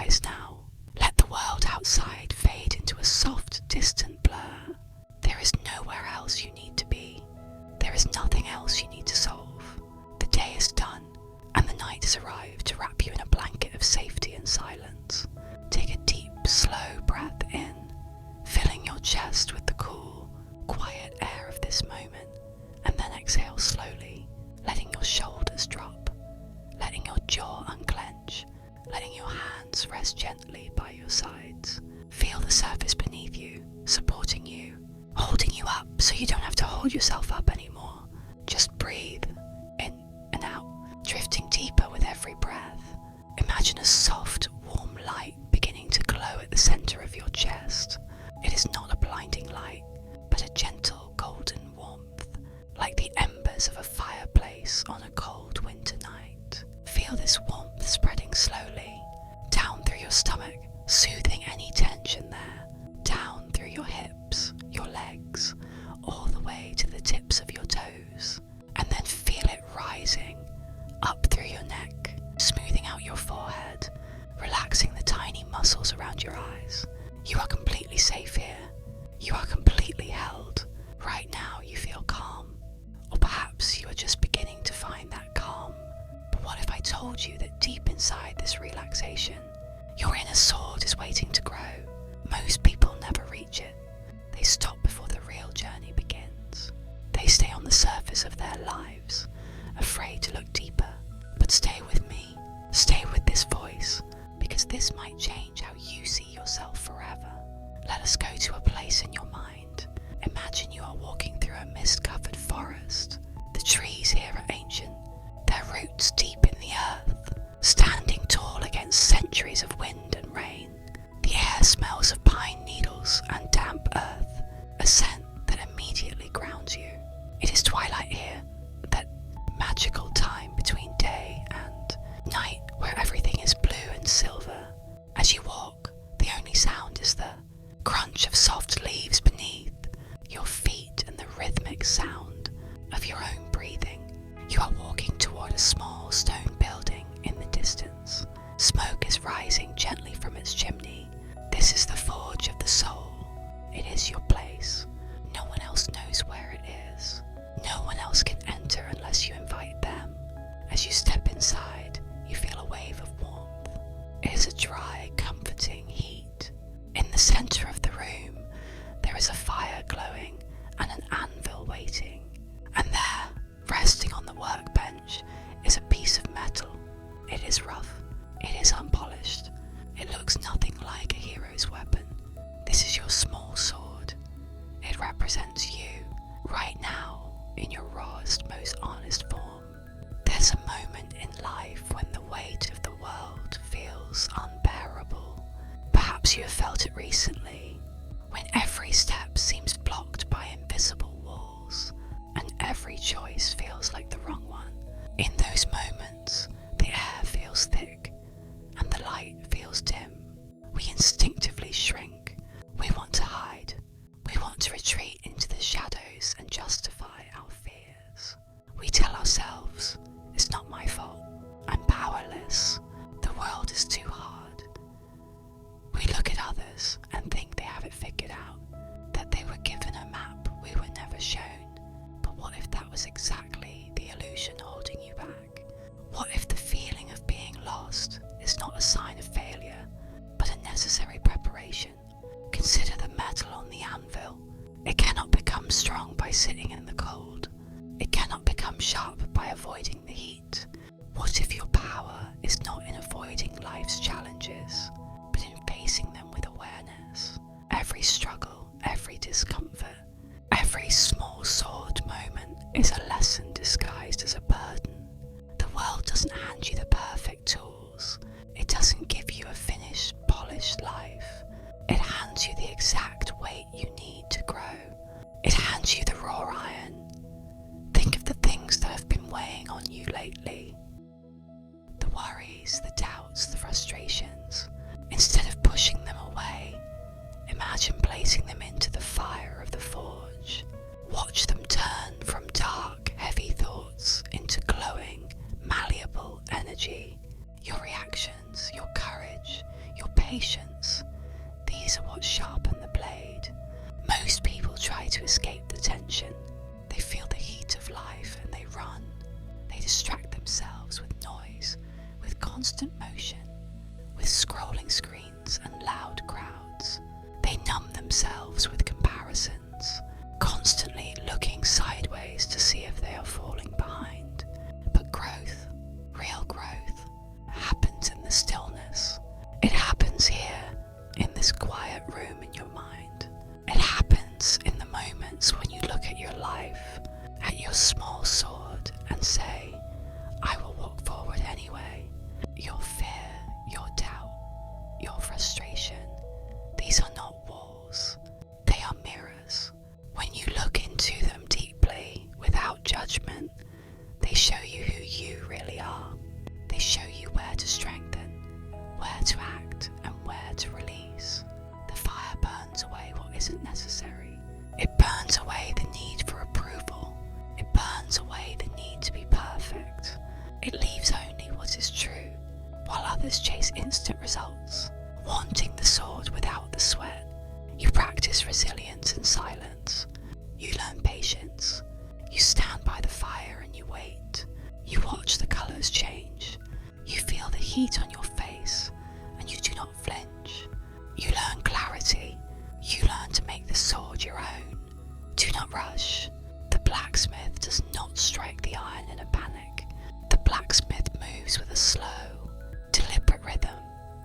eyes now. Let the world outside fade into a soft, distant blur. There is nowhere else you need to be. There is nothing else you need to solve. The day is done, and the night has arrived to wrap you in a blanket of safety and silence. Take a deep, slow breath in, filling your chest with the cool, quiet air of this moment, and then exhale slowly, letting your shoulders drop, letting your jaw unclench, letting your hands rest gently by your sides. Feel the surface beneath you, supporting you, holding you up so you don't have to hold yourself up anymore. Just breathe in and out, drifting deeper with every breath. Imagine a soft, warm light beginning to glow at the center of your chest. It is not a blinding light, but a gentle golden warmth, like the embers of a fireplace on a cold winter night. Feel this warmth spreading slowly, down through your stomach, soothing any tension there, down through your hips, your legs, all the way to the tips of your toes, and then feel it rising, up through your neck, smoothing out your forehead, relaxing the tiny muscles around your eyes. You are completely safe here. You are completely held. Right now you feel calm, or perhaps you are just beginning to find that calm. But what if I told you that deep inside this relaxation, your inner sword is waiting to grow? Most people never reach it. They stop before the real journey begins. They stay on the surface of their lives, afraid to look deeper. But stay with me, stay with this voice, because this might change how you see yourself forever. Let us go to a place in your mind. Imagine you are walking through a mist-covered forest. The trees here are ancient, their roots deep in the earth, standing tall against centuries of wind and rain. The air smells of pine needles and damp earth, a scent that immediately grounds you. It is twilight here, that magical time between day and night where everything is blue and silver. As you walk, the only sound is the crunch of soft leaves beneath your feet and the rhythmic sound of your own breathing. You are walking toward a small stone building in the distance. Smoke is rising gently from its chimney. This is the forge of the soul. It is your place. No one else knows where it is. No one else can enter unless you invite them. As you step inside, you feel a wave of warmth. It is a dry, comforting heat. In the center of the room, there is a fire glowing and an anvil waiting. And there, resting on the workbench, is a piece of metal. It is rough. It is unpolished. It looks nothing like a hero's weapon. This is your small sword. It represents you, right now, in your rawest, most honest form. There's a moment in life when the weight of the world feels unbearable. Perhaps you have felt it recently, when every step seems blocked by invisible walls, and every choice feels like the wrong one. In those moments, the air feels thick, and the light feels dim. We instinctively shrink. We want to hide. We want to retreat into the shadows and justify our fears. We tell ourselves, it's not my fault. I'm powerless. The world is too hard. We look at others and think they have it figured out, that they were given a map we were never shown. But what if that was exactly the illusion holding you back? What if the feeling of being lost is not a sign of failure, but a necessary preparation? Consider the metal on the anvil. It cannot become strong by sitting in the cold. It cannot become sharp by avoiding the heat. What if your power is not in avoiding life's challenges, but in facing them with awareness? Every struggle, every discomfort, every small sword moment is a lesson disguised as a burden. The world doesn't hand you the perfect tools. It doesn't give you a finished, polished life. It hands you the exact weight you need to grow. It hands you the raw iron. Think of the things that have been weighing on you lately. The worries, the doubts, the frustrations. Instead of pushing them away, imagine placing them into the fire of the forge. Watch them turn from dark, heavy thoughts into glowing, malleable energy. Your reactions, your courage, patience. These are what sharpen the blade. Most people try to escape the tension. They feel the heat of life and they run. They distract themselves with noise, with constant motion, with scrolling screens and loud crowds. They numb themselves with comparisons, constantly looking sideways to see if they are falling behind. But growth, real growth, happens in the stillness. It happens here, in this quiet room in your mind. It happens in the moments when you look at your life, at your small sword, and say, I will walk forward anyway. Your fear, your doubt, your frustration, these are not walls. They are mirrors. When you look into them deeply, without judgment, they show you who you really are. They show you where to strengthen, where to act, and where to release. The fire burns away what isn't necessary. It burns away the need for approval. It burns away the need to be perfect. It leaves only what is true, while others chase instant results, wanting the sword without the sweat. You practice resilience in silence. You learn patience. You stand by the fire and you wait. You watch the colours change. You feel the heat on your face and you do not flinch. You learn clarity. You learn to make the sword your own. Do not rush. The blacksmith does not strike the iron in a panic. The blacksmith moves with a slow, deliberate rhythm.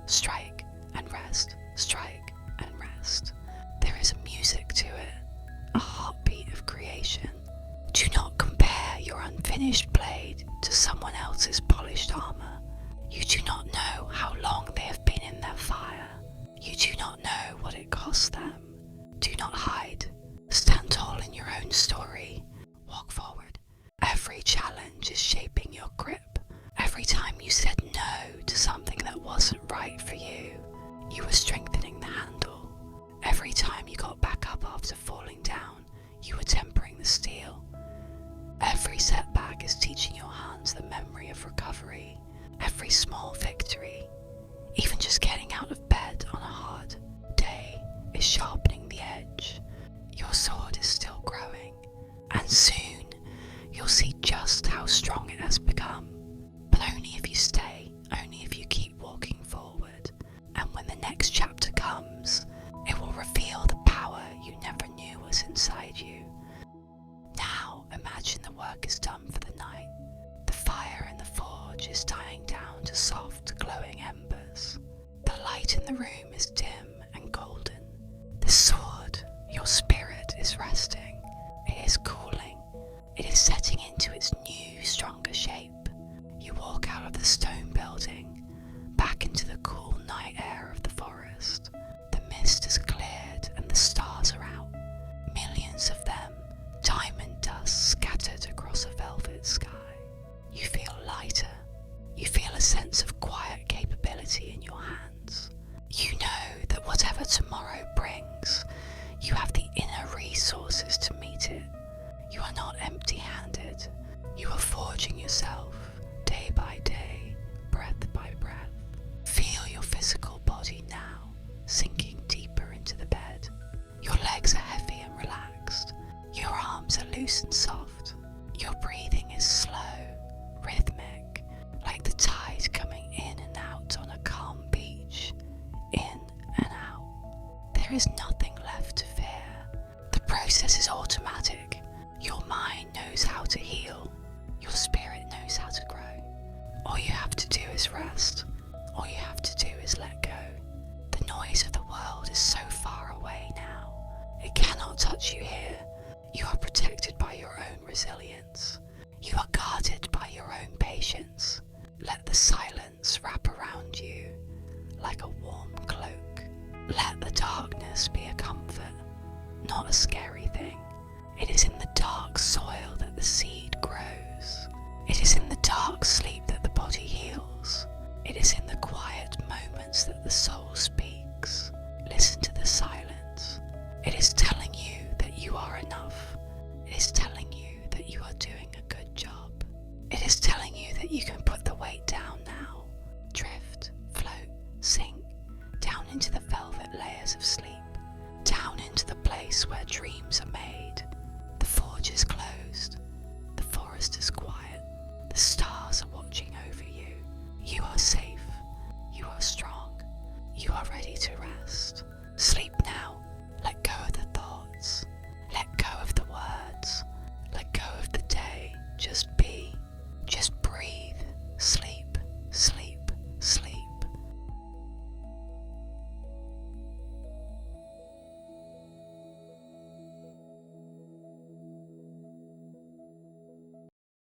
Strike and rest, strike and rest. There is a music to it, a heartbeat of creation. Do not compare your unfinished blade to someone else's polished armor. You do not know how long they have been in their fire. You do not know what it cost them. Do not hide. Stand tall in your own story. Walk forward. Every challenge is shaping your grip. Every time you said no to something that wasn't right for you, you were strengthening the handle. Every time you got back up after falling down, you were tempering the steel. Every setback is teaching your hands the memory of recovery. Every small victory, even just getting out of bed on a hard day, is sharpening the edge. Your sword is still growing, and soon you'll see just how strong it has become. But only if you stay, only if you keep walking forward. And when the next chapter comes, it will reveal the power you never knew was inside you. Now imagine the work is done for the night. The fire in the forge is dying down to soft, glowing embers. The light in the room is dim and golden. The sword, your spirit, is resting. It is cooling. It is setting into its new, stronger shape. You walk out of the stone building, back into the cool night air of the forest. The mist has cleared and the stars are out. Millions of them, diamond dust scattered across a velvet sky. You feel lighter. You feel a sense of quiet capability in your hands. You know that whatever tomorrow brings, you have the inner resources to meet it. You are not empty-handed. You are forging yourself day by day, breath by breath. Feel your physical body now, sinking deeper into the bed. Your legs are heavy and relaxed. Your arms are loose and soft. Your breathing is slow, rhythmic, like the tide coming in and out on a calm beach. In and out. There is nothing left to fear. The process is automatic. Your mind knows how to heal. Your spirit knows how to grow. All you have to do is rest. All you have to do is let go. The noise of the world is so far away now. It cannot touch you here. You are protected by your own resilience. You are guarded by your own patience. Let the silence wrap around you like a warm cloak. Let the darkness be a comfort, not a scary thing. It is in the dark soil that the seed grows. It is in the dark sleep that the body heals. It is in the quiet moments that the soul speaks.